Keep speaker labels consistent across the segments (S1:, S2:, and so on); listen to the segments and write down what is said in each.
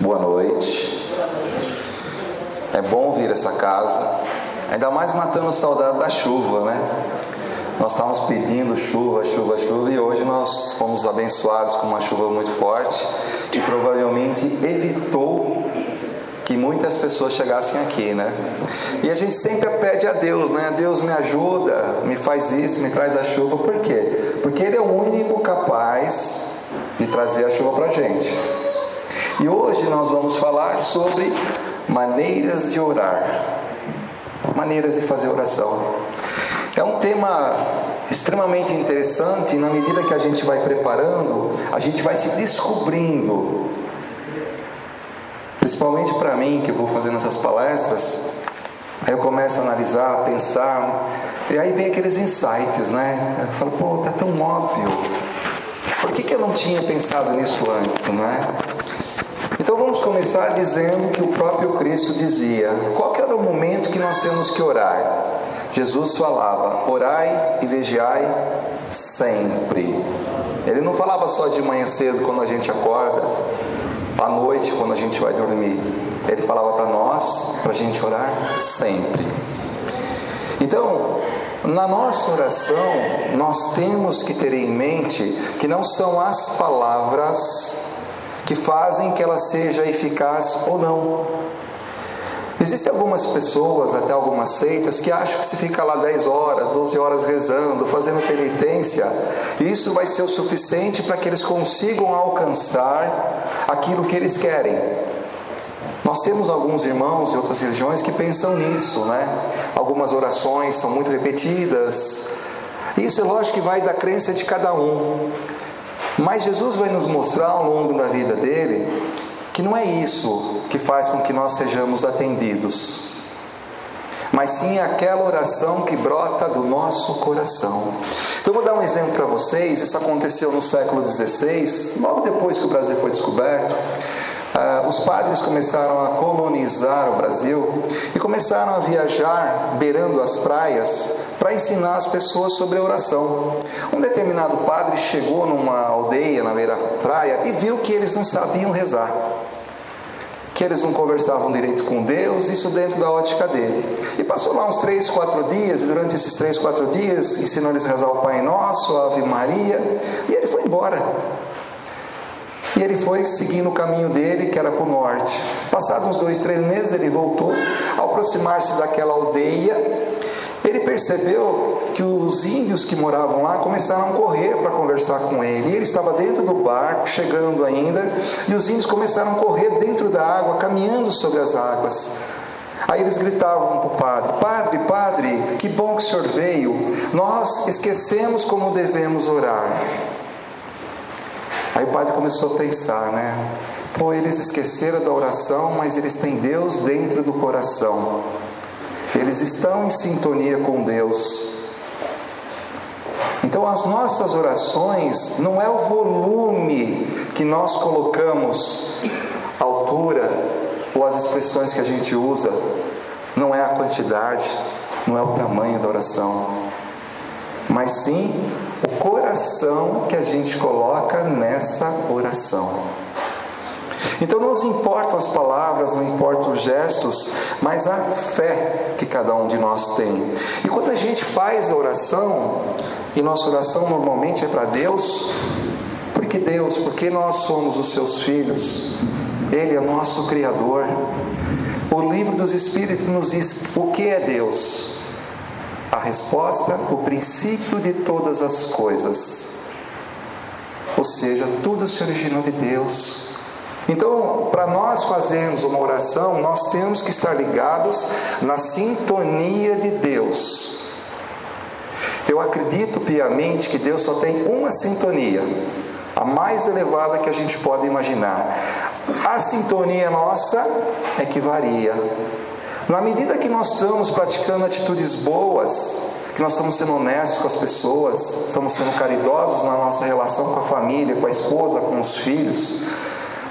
S1: Boa noite. É bom vir a essa casa, ainda mais matando saudade da chuva, né? Nós estávamos pedindo chuva, chuva, chuva, e hoje nós fomos abençoados com uma chuva muito forte, que provavelmente evitou que muitas pessoas chegassem aqui, né? E a gente sempre pede a Deus, né? Deus me ajuda, me faz isso, me traz a chuva. Por quê? Porque Ele é o único capaz de trazer a chuva para a gente. E hoje nós vamos falar sobre maneiras de orar, maneiras de fazer oração. É um tema extremamente interessante, e na medida que a gente vai preparando, a gente vai se descobrindo. Principalmente para mim, que eu vou fazendo essas palestras, aí eu começo a analisar, a pensar, e aí vem aqueles insights, né? Eu falo, pô, tá tão óbvio. Por que eu não tinha pensado nisso antes, né? Então vamos começar dizendo que o próprio Cristo dizia, qual que era o momento que nós temos que orar? Jesus falava, orai e vigiai sempre. Ele não falava só de manhã cedo, quando a gente acorda, à noite, quando a gente vai dormir. Ele falava para nós, para a gente orar sempre. Então, na nossa oração, nós temos que ter em mente que não são as palavras que fazem que ela seja eficaz ou não. Existem algumas pessoas, até algumas seitas, que acham que se fica lá 10 horas, 12 horas rezando, fazendo penitência, isso vai ser o suficiente para que eles consigam alcançar aquilo que eles querem. Nós temos alguns irmãos de outras religiões que pensam nisso, né? Algumas orações são muito repetidas. Isso é lógico que vai da crença de cada um. Mas Jesus vai nos mostrar ao longo da vida dele que não é isso que faz com que nós sejamos atendidos, mas sim aquela oração que brota do nosso coração. Então eu vou dar um exemplo para vocês. Isso aconteceu no século XVI, logo depois que o Brasil foi descoberto. Os padres começaram a colonizar o Brasil e começaram a viajar beirando as praias para ensinar as pessoas sobre a oração. Um determinado padre chegou numa aldeia na beira-praia e viu que eles não sabiam rezar, que eles não conversavam direito com Deus, isso dentro da ótica dele. E passou lá uns 3, 4 dias, e durante esses 3, 4 dias ensinou eles a rezar o Pai Nosso, a Ave Maria, e ele foi embora. E ele foi seguindo o caminho dele, que era para o norte. Passados uns 2, 3 meses, ele voltou. Ao aproximar-se daquela aldeia, ele percebeu que os índios que moravam lá começaram a correr para conversar com ele. E ele estava dentro do barco, chegando ainda, e os índios começaram a correr dentro da água, caminhando sobre as águas. Aí eles gritavam para o padre, padre, padre, que bom que o senhor veio. Nós esquecemos como devemos orar. Aí o padre começou a pensar, né? Pô, eles esqueceram da oração, mas eles têm Deus dentro do coração. Eles estão em sintonia com Deus. Então as nossas orações não é o volume que nós colocamos, a altura ou as expressões que a gente usa, não é a quantidade, não é o tamanho da oração, mas sim o coração que a gente coloca nessa oração. Então não nos importam as palavras, não importam os gestos, mas a fé que cada um de nós tem. E quando a gente faz a oração, e nossa oração normalmente é para Deus, porque Deus, porque nós somos os seus filhos, Ele é nosso Criador. O livro dos Espíritos nos diz o que é Deus. A resposta, o princípio de todas as coisas. Ou seja, tudo se originou de Deus. Então, para nós fazermos uma oração, nós temos que estar ligados na sintonia de Deus. Eu acredito piamente que Deus só tem uma sintonia, a mais elevada que a gente pode imaginar. A sintonia nossa é que varia. Na medida que nós estamos praticando atitudes boas, que nós estamos sendo honestos com as pessoas, estamos sendo caridosos na nossa relação com a família, com a esposa, com os filhos,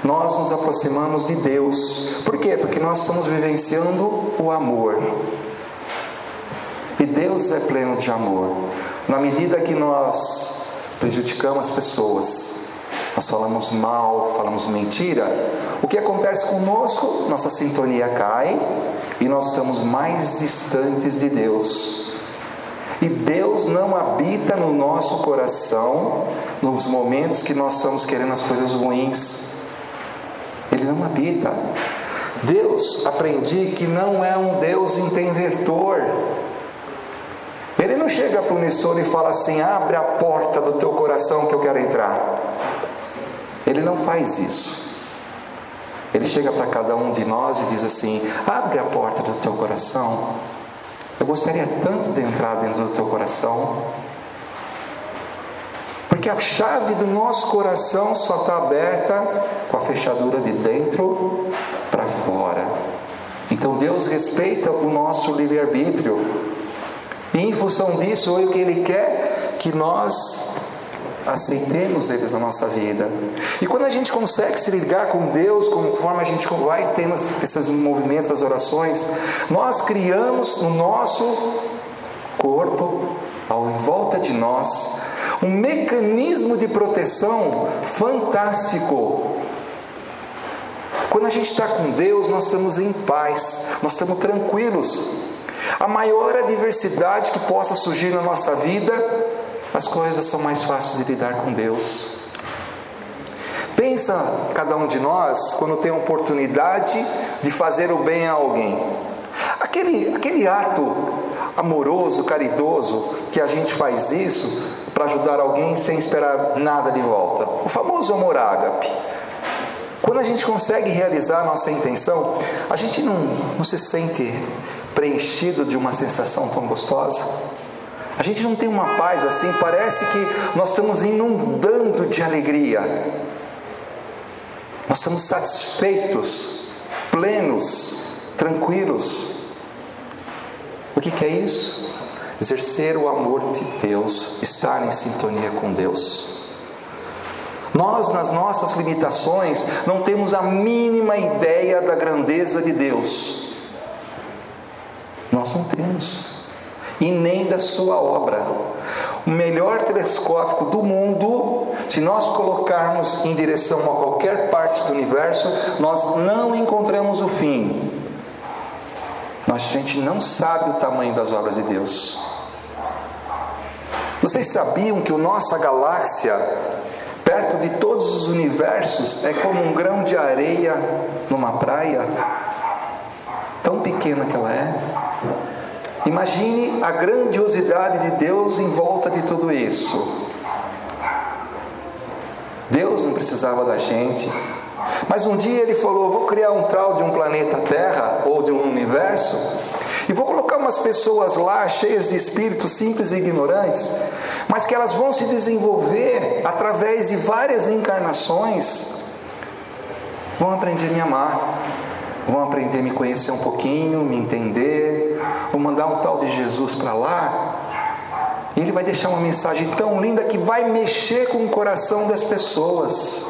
S1: nós nos aproximamos de Deus. Por quê? Porque nós estamos vivenciando o amor. E Deus é pleno de amor. Na medida que nós prejudicamos as pessoas, nós falamos mal, falamos mentira, o que acontece conosco? Nossa sintonia cai e nós estamos mais distantes de Deus. E Deus não habita no nosso coração nos momentos que nós estamos querendo as coisas ruins. Ele não habita. Deus, aprendi que não é um Deus interventor. Ele não chega para o Nestor e fala assim: abre a porta do teu coração que eu quero entrar. Ele não faz isso. Ele chega para cada um de nós e diz assim: abre a porta do teu coração. Eu gostaria tanto de entrar dentro do teu coração. Porque a chave do nosso coração só está aberta com a fechadura de dentro para fora. Então Deus respeita o nosso livre-arbítrio. E em função disso, o que Ele quer que nós aceitemos eles na nossa vida. E quando a gente consegue se ligar com Deus, conforme a gente vai tendo esses movimentos, as orações, nós criamos no nosso corpo, em volta de nós, um mecanismo de proteção fantástico. Quando a gente está com Deus, nós estamos em paz, nós estamos tranquilos. A maior adversidade que possa surgir na nossa vida, as coisas são mais fáceis de lidar com Deus. Pensa cada um de nós quando tem a oportunidade de fazer o bem a alguém. Aquele ato amoroso, caridoso, que a gente faz isso para ajudar alguém sem esperar nada de volta. O famoso amor ágape. Quando a gente consegue realizar a nossa intenção, a gente não se sente preenchido de uma sensação tão gostosa. A gente não tem uma paz assim, parece que nós estamos inundando de alegria. Nós estamos satisfeitos, plenos, tranquilos. O que é isso? Exercer o amor de Deus, estar em sintonia com Deus. Nós, nas nossas limitações, não temos a mínima ideia da grandeza de Deus. Nós não temos. E nem da sua obra. O melhor telescópio do mundo, se nós colocarmos em direção a qualquer parte do universo, nós não encontramos o fim. A gente não sabe o tamanho das obras de Deus. Vocês sabiam que a nossa galáxia, perto de todos os universos, é como um grão de areia numa praia? Tão pequena que ela é. Imagine a grandiosidade de Deus em volta de tudo isso. Deus não precisava da gente, mas um dia Ele falou: vou criar um tal de um planeta Terra, ou de um universo, e vou colocar umas pessoas lá, cheias de espíritos simples e ignorantes, mas que elas vão se desenvolver através de várias encarnações, vão aprender a me amar, vão aprender a me conhecer um pouquinho, me entender. Vou mandar um tal de Jesus para lá, e Ele vai deixar uma mensagem tão linda que vai mexer com o coração das pessoas.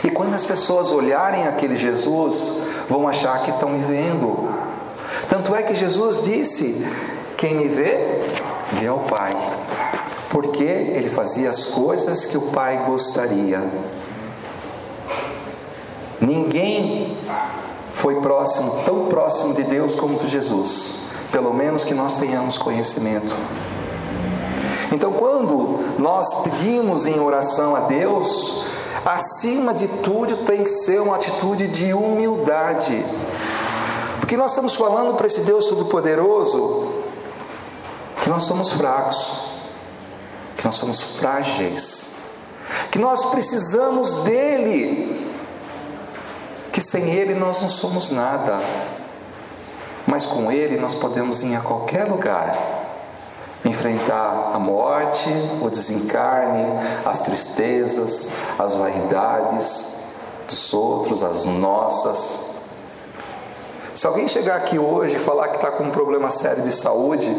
S1: E quando as pessoas olharem aquele Jesus, vão achar que estão me vendo. Tanto é que Jesus disse: quem me vê, vê ao Pai. Porque Ele fazia as coisas que o Pai gostaria. Ninguém foi próximo, tão próximo de Deus como Jesus, pelo menos que nós tenhamos conhecimento. Então, quando nós pedimos em oração a Deus, acima de tudo tem que ser uma atitude de humildade, porque nós estamos falando para esse Deus Todo-Poderoso que nós somos fracos, que nós somos frágeis, que nós precisamos dEle, que sem Ele nós não somos nada, mas com Ele nós podemos ir a qualquer lugar, enfrentar a morte, o desencarne, as tristezas, as vaidades dos outros, as nossas. Se alguém chegar aqui hoje e falar que está com um problema sério de saúde,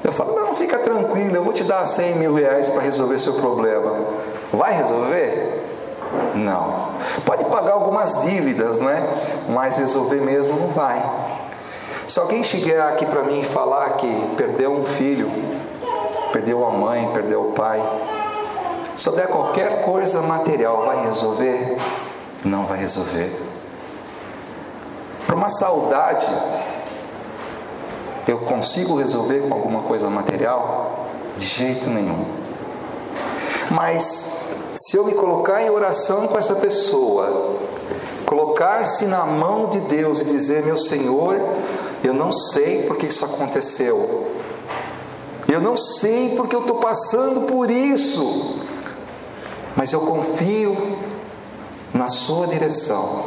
S1: eu falo: não, fica tranquilo, eu vou te dar 100 mil reais para resolver seu problema. Vai resolver? Não. Pode pagar algumas dívidas, né? Mas resolver mesmo não vai. Se alguém chegar aqui para mim e falar que perdeu um filho, perdeu a mãe, perdeu o pai, Se eu der qualquer coisa material, vai resolver? Não vai resolver. Para uma saudade, eu consigo resolver com alguma coisa material? De jeito nenhum. Mas se eu me colocar em oração com essa pessoa, colocar-se na mão de Deus e dizer: meu Senhor, eu não sei porque isso aconteceu, eu não sei porque eu estou passando por isso, mas eu confio na sua direção,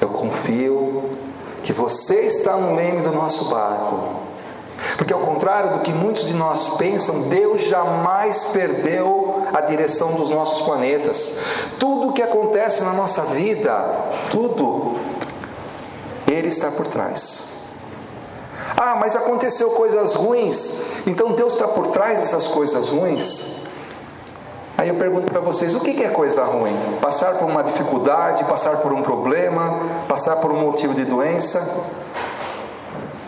S1: eu confio que você está no leme do nosso barco, porque ao contrário do que muitos de nós pensam, Deus jamais perdeu a direção dos nossos planetas. Tudo o que acontece na nossa vida, tudo, Ele está por trás. Ah, mas aconteceu coisas ruins, então Deus está por trás dessas coisas ruins? Aí eu pergunto para vocês, o que é coisa ruim? Passar por uma dificuldade, passar por um problema, passar por um motivo de doença?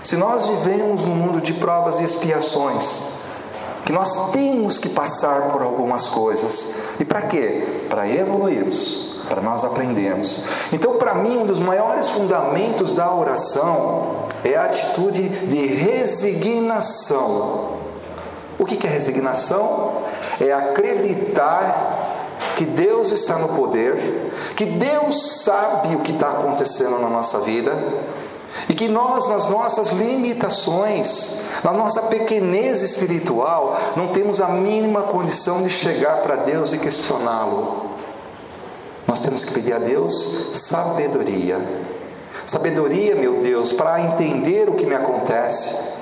S1: Se nós vivemos num mundo de provas e expiações, que nós temos que passar por algumas coisas, e para quê? Para evoluirmos, para nós aprendermos. Então, para mim, um dos maiores fundamentos da oração é a atitude de resignação. O que é resignação? É acreditar que Deus está no poder, que Deus sabe o que está acontecendo na nossa vida, e que nós, nas nossas limitações, na nossa pequenez espiritual, não temos a mínima condição de chegar para Deus e questioná-lo. Nós temos que pedir a Deus sabedoria. Sabedoria, meu Deus, para entender o que me acontece.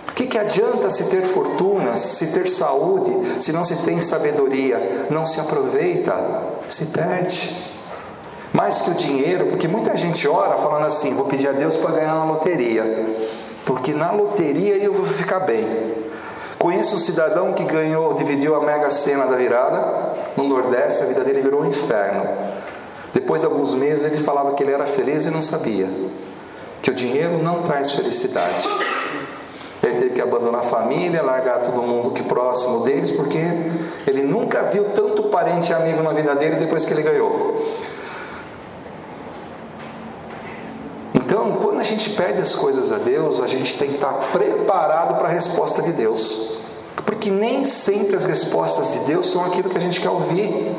S1: O que adianta se ter fortunas, se ter saúde, se não se tem sabedoria? Não se aproveita, se perde. Mais que o dinheiro, porque muita gente ora falando assim: vou pedir a Deus para ganhar na loteria, porque na loteria eu vou ficar bem. Conheço um cidadão que dividiu a Mega Sena da virada no Nordeste, a vida dele virou um inferno. Depois de alguns meses ele falava que ele era feliz e não sabia, que o dinheiro não traz felicidade. Ele teve que abandonar a família, largar todo mundo que próximo deles, porque ele nunca viu tanto parente e amigo na vida dele depois que ele ganhou. Então, quando a gente pede as coisas a Deus, a gente tem que estar preparado para a resposta de Deus, porque nem sempre as respostas de Deus são aquilo que a gente quer ouvir,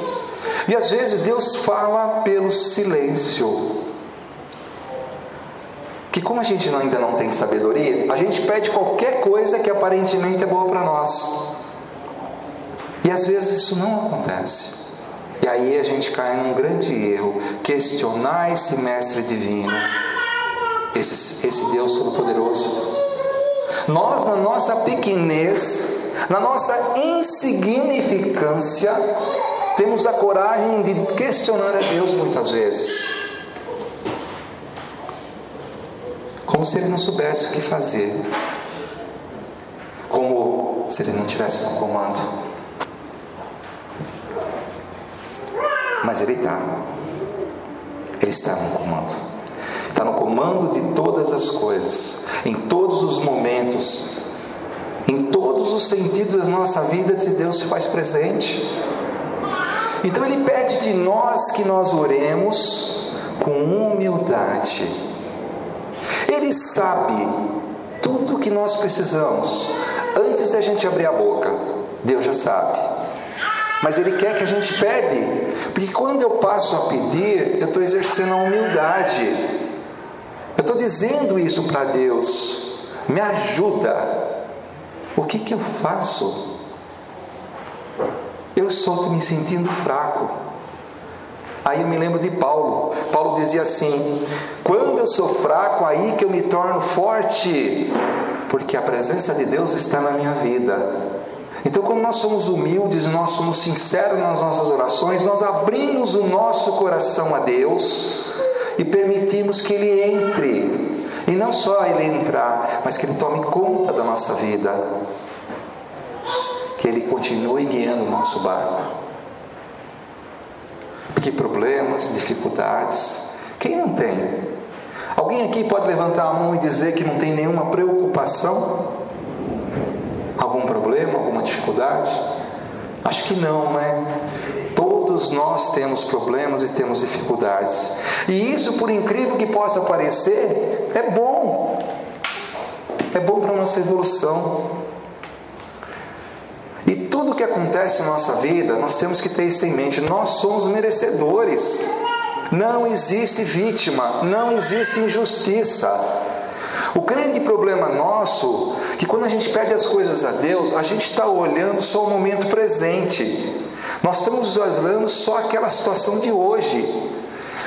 S1: e às vezes Deus fala pelo silêncio, que como a gente ainda não tem sabedoria, a gente pede qualquer coisa que aparentemente é boa para nós, e às vezes isso não acontece, e aí a gente cai num grande erro: questionar esse mestre divino, esse Deus Todo-Poderoso. Nós, na nossa pequenez, na nossa insignificância, temos a coragem de questionar a Deus muitas vezes, como se Ele não soubesse o que fazer, como se Ele não tivesse no comando. Mas Ele está no comando. Está no comando de todas as coisas, em todos os momentos, em todos os sentidos da nossa vida, Deus se faz presente. Então Ele pede de nós que nós oremos com humildade. Ele sabe tudo o que nós precisamos antes da gente abrir a boca. Deus já sabe, mas Ele quer que a gente pede, porque quando eu passo a pedir, eu estou exercendo a humildade. Eu estou dizendo isso para Deus: me ajuda. O que eu faço? Eu estou me sentindo fraco. Aí eu me lembro de Paulo. Paulo dizia assim: quando eu sou fraco, aí que eu me torno forte, porque a presença de Deus está na minha vida. Então, quando nós somos humildes, nós somos sinceros nas nossas orações, nós abrimos o nosso coração a Deus e permitimos que Ele entre, e não só Ele entrar, mas que Ele tome conta da nossa vida, que Ele continue guiando o nosso barco. Porque problemas, dificuldades, quem não tem? Alguém aqui pode levantar a mão e dizer que não tem nenhuma preocupação? Algum problema, alguma dificuldade? Acho que não, né? Todos nós temos problemas e temos dificuldades. E isso, por incrível que possa parecer, é bom. É bom para a nossa evolução. E tudo que acontece na nossa vida, nós temos que ter isso em mente. Nós somos merecedores. Não existe vítima, não existe injustiça. O grande problema nosso é que quando a gente pede as coisas a Deus, a gente está olhando só o momento presente. Nós estamos olhando só aquela situação de hoje.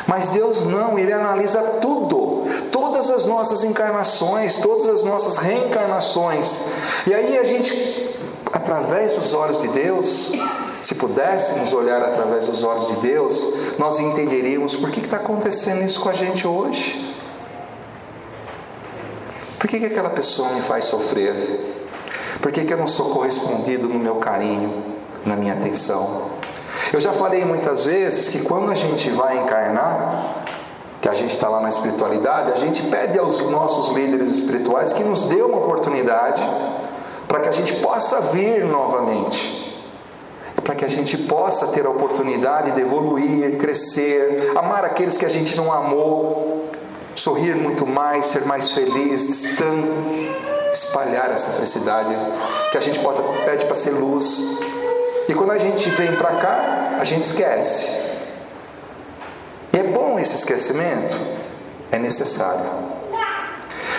S1: Mas Deus não, Ele analisa tudo. Todas as nossas encarnações, todas as nossas reencarnações. E aí a gente, através dos olhos de Deus, se pudéssemos olhar através dos olhos de Deus, nós entenderíamos por que está acontecendo isso com a gente hoje. Por que aquela pessoa me faz sofrer? Por que eu não sou correspondido no meu carinho, na minha atenção? Eu já falei muitas vezes que quando a gente vai encarnar, que a gente está lá na espiritualidade, a gente pede aos nossos líderes espirituais que nos dê uma oportunidade para que a gente possa vir novamente, para que a gente possa ter a oportunidade de evoluir, crescer, amar aqueles que a gente não amou, sorrir muito mais, ser mais feliz, espalhar essa felicidade, que a gente possa pede para ser luz. E quando a gente vem para cá, a gente esquece. E é bom esse esquecimento? É necessário.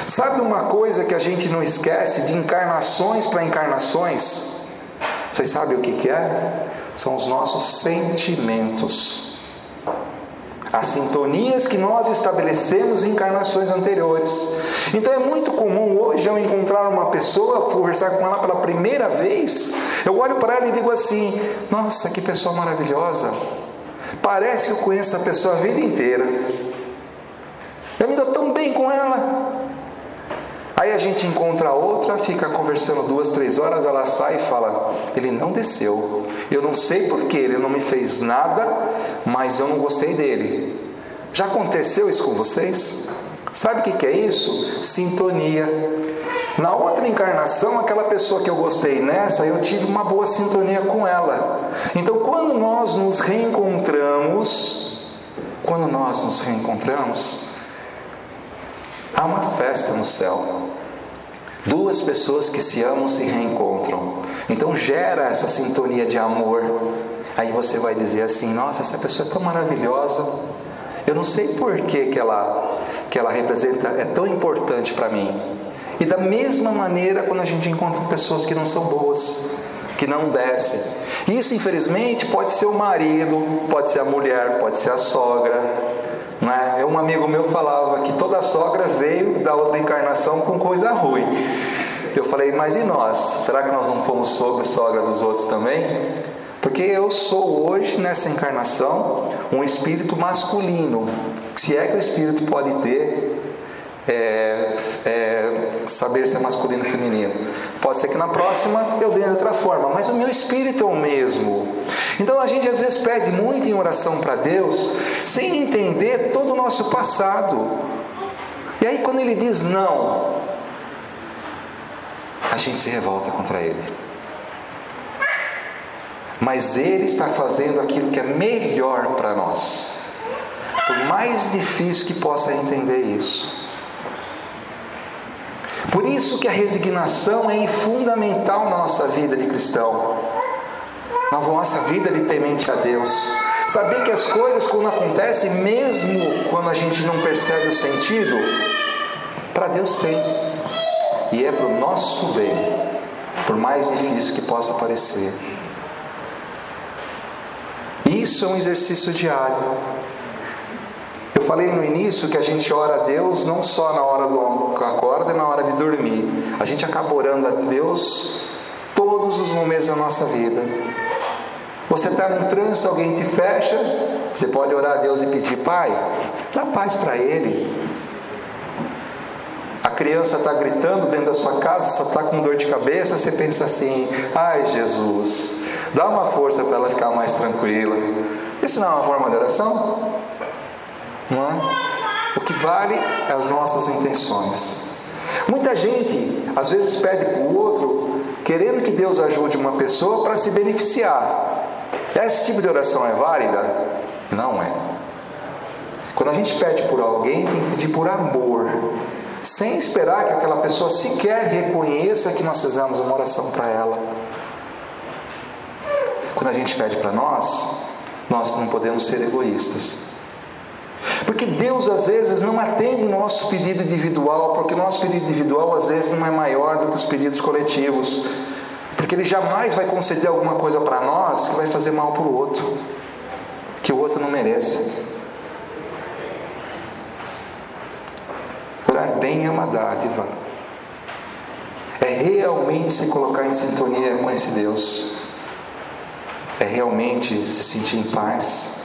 S1: Sabe uma coisa que a gente não esquece de encarnações para encarnações? Vocês sabem o que é? São os nossos sentimentos. As sintonias que nós estabelecemos em encarnações anteriores. Então é muito comum hoje eu encontrar uma pessoa, conversar com ela pela primeira vez, eu olho para ela e digo assim: nossa, que pessoa maravilhosa, parece que eu conheço a pessoa a vida inteira, eu me dou tão bem com ela. Aí a gente encontra outra, fica conversando 2, 3 horas, ela sai e fala: ele não desceu, eu não sei porquê, ele não me fez nada, mas eu não gostei dele. Já aconteceu isso com vocês? Sabe o que é isso? Sintonia. Na outra encarnação, aquela pessoa que eu gostei nessa, eu tive uma boa sintonia com ela. Então quando nós nos reencontramos, há uma festa no céu. 2 pessoas que se amam se reencontram. Então gera essa sintonia de amor. Aí você vai dizer assim: nossa, essa pessoa é tão maravilhosa. Eu não sei por que ela representa, é tão importante para mim. E da mesma maneira quando a gente encontra pessoas que não são boas, que não descem. Isso infelizmente pode ser o marido, pode ser a mulher, pode ser a sogra. Né? Um amigo meu falava que toda sogra veio da outra encarnação com coisa ruim. Eu falei: mas e nós? Será que nós não fomos sogra dos outros também? Porque eu sou hoje, nessa encarnação, um espírito masculino. Se é que o espírito pode ter saber se é masculino ou feminino. Pode ser que na próxima eu venha de outra forma, mas o meu espírito é o mesmo. Então a gente às vezes pede muito em oração para Deus, sem entender todo o nosso passado. E aí quando Ele diz não, a gente se revolta contra Ele. Mas Ele está fazendo aquilo que é melhor para nós, por mais difícil que possa entender isso. Por isso que a resignação é fundamental na nossa vida de cristão, na nossa vida de temente a Deus. Saber que as coisas, quando acontecem, mesmo quando a gente não percebe o sentido, para Deus tem, e é para o nosso bem, por mais difícil que possa parecer. Isso é um exercício diário. Eu falei no início que a gente ora a Deus não só na hora do acorda e na hora de dormir. A gente acaba orando a Deus todos os momentos da nossa vida. Você está num trânsito, alguém te fecha, você pode orar a Deus e pedir: Pai, dá paz para ele. A criança está gritando dentro da sua casa, só está com dor de cabeça, você pensa assim: ai Jesus, dá uma força para ela ficar mais tranquila. Isso não é uma forma de oração? Não é? O que vale é as nossas intenções. Muita gente às vezes pede para o outro querendo que Deus ajude uma pessoa para se beneficiar. Esse tipo de oração é válida? Não é. Quando a gente pede por alguém, tem que pedir por amor, sem esperar que aquela pessoa sequer reconheça que nós fizemos uma oração para ela. Quando a gente pede para nós não podemos ser egoístas. Porque Deus às vezes não atende o nosso pedido individual, porque o nosso pedido individual às vezes não é maior do que os pedidos coletivos. Porque Ele jamais vai conceder alguma coisa para nós que vai fazer mal para o outro, que o outro não merece. Orar bem é uma dádiva. É realmente se colocar em sintonia com esse Deus. É realmente se sentir em paz.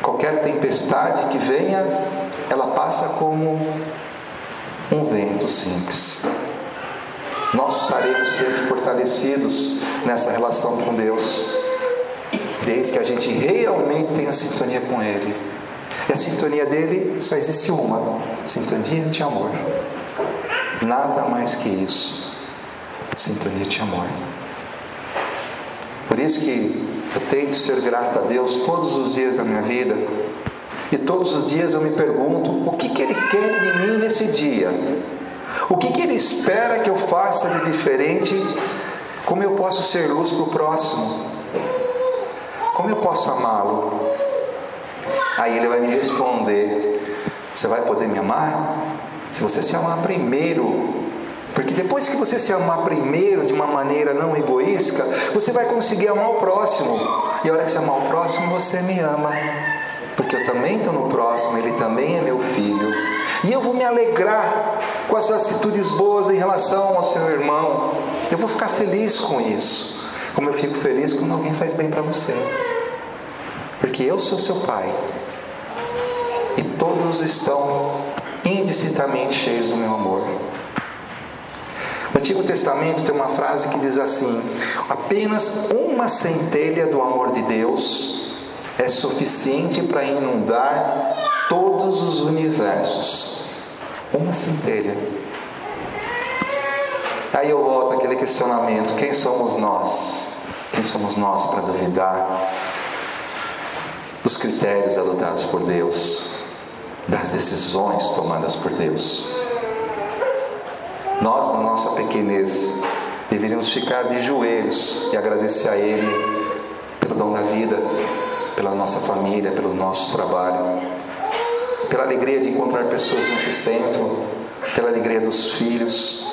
S1: Qualquer tempestade que venha, ela passa como um vento simples. Nós estaremos sempre fortalecidos nessa relação com Deus, desde que a gente realmente tenha sintonia com Ele. E a sintonia dele só existe uma: sintonia de amor. Nada mais que isso. Sintonia de amor. Por isso que eu tento ser grato a Deus todos os dias da minha vida. E todos os dias eu me pergunto: o que Ele quer de mim nesse dia? O que Ele espera que eu faça de diferente? Como eu posso ser luz para o próximo? Como eu posso amá-lo? Aí Ele vai me responder: você vai poder me amar se você se amar primeiro. Porque depois que você se amar primeiro, de uma maneira não egoísta, você vai conseguir amar o próximo. E a hora que você amar o próximo, você me ama. Porque eu também estou no próximo, ele também é meu filho. E eu vou me alegrar com as atitudes boas em relação ao seu irmão. Eu vou ficar feliz com isso. Como eu fico feliz quando alguém faz bem para você. Porque eu sou seu pai. E todos estão indistintamente cheios do meu amor. No Antigo Testamento tem uma frase que diz assim: apenas uma centelha do amor de Deus é suficiente para inundar todos os universos. Uma centelha. Aí eu volto àquele questionamento: quem somos nós? Quem somos nós para duvidar dos critérios adotados por Deus, das decisões tomadas por Deus? Nós, na nossa pequenez, deveríamos ficar de joelhos e agradecer a Ele pelo dom da vida, pela nossa família, pelo nosso trabalho, pela alegria de encontrar pessoas nesse centro, pela alegria dos filhos,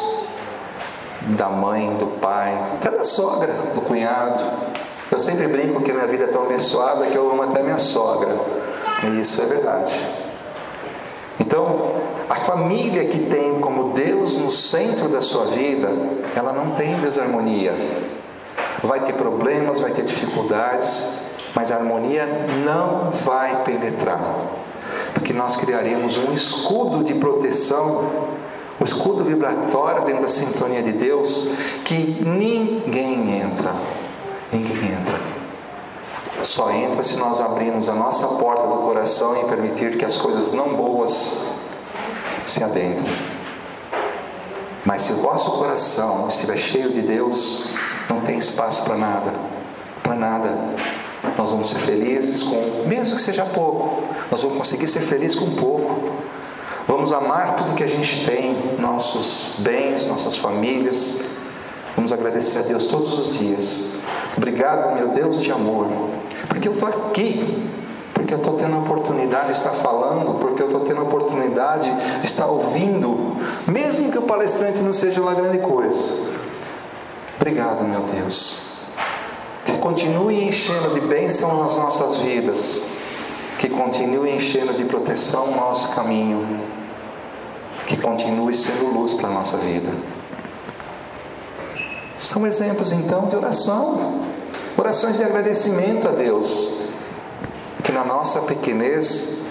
S1: da mãe, do pai, até da sogra, do cunhado. Eu sempre brinco que a minha vida é tão abençoada que eu amo até minha sogra, e isso é verdade. Então, a família que tem como Deus no centro da sua vida, ela não tem desarmonia. Vai ter problemas, vai ter dificuldades, mas a harmonia não vai penetrar. Porque nós criaríamos um escudo de proteção, um escudo vibratório dentro da sintonia de Deus, que ninguém entra. Ninguém entra. Só entra se nós abrirmos a nossa porta do coração e permitir que as coisas não boas se adentrem. Mas se o vosso coração estiver cheio de Deus, não tem espaço para nada. Para nada. Nós vamos ser felizes com, mesmo que seja pouco, nós vamos conseguir ser felizes com pouco. Vamos amar tudo que a gente tem, nossos bens, nossas famílias. Vamos agradecer a Deus todos os dias. Obrigado, meu Deus de amor, porque eu estou aqui, porque eu estou tendo a oportunidade de estar falando, porque eu estou tendo a oportunidade de estar ouvindo, mesmo que o palestrante não seja uma grande coisa. Obrigado, meu Deus. Que continue enchendo de bênção nas nossas vidas, que continue enchendo de proteção o nosso caminho, que continue sendo luz para a nossa vida. São exemplos então de oração, orações de agradecimento a Deus, que na nossa pequenez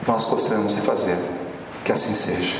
S1: nós gostamos de fazer. Que assim seja.